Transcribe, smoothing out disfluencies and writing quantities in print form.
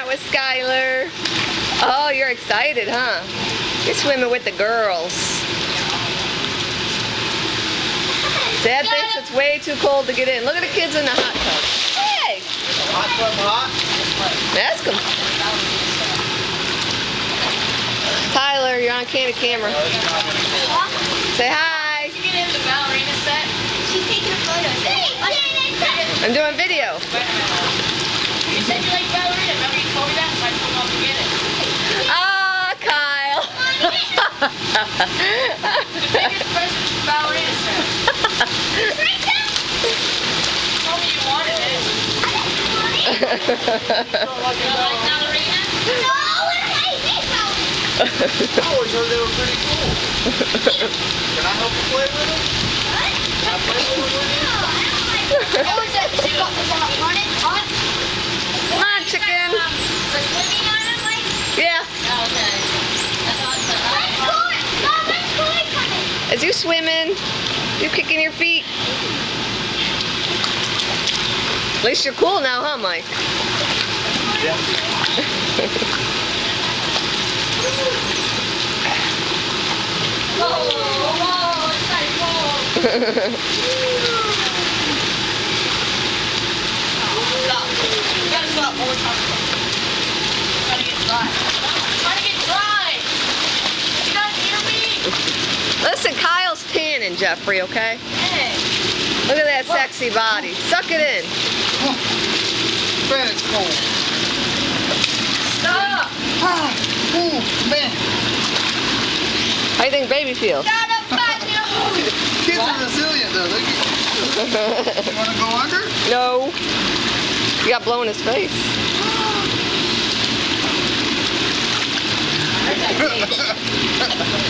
out with Skylar. Oh, you're excited, huh? You're swimming with the girls. Dad thinks it's way too cold to get in. Look at the kids in the hot tub. Hey! Hot tub hot? Ask them. Tyler, you're on candid camera. Say hi. Did you get in the ballerina set? She's taking a photo. I'm doing video. You said you like ballerina. Remember you told me that? So I told Mom to get it. Ah, Kyle. The biggest present is the ballerina set. You told me you wanted it. You don't like ballerina? No, I hate ballerina. I always heard they were pretty cool. Can I help you play with them? What? Can I play with them? No, I don't like it. What was that? You got the running on? Come on, chicken. For swimming on it, like? Yeah. Okay. That's awesome. When's Corey? Mom, when's Corey coming? As you swimming, you kicking your feet. At least you're cool now, huh, Mike? Whoa, it's like cold. Stop. You gotta stop one more time. Trying to get dry. Trying to get dry. You guys hear me? Listen, Kyle's tanning, Jeffrey, okay? Hey. Look at that sexy body. Suck it in. Man, it's cold. Stop. Ah, ooh, man. How do you think baby feels? Not a fun news. Kids are resilient though. You want to go under? No. You got blow in his face. I heard that.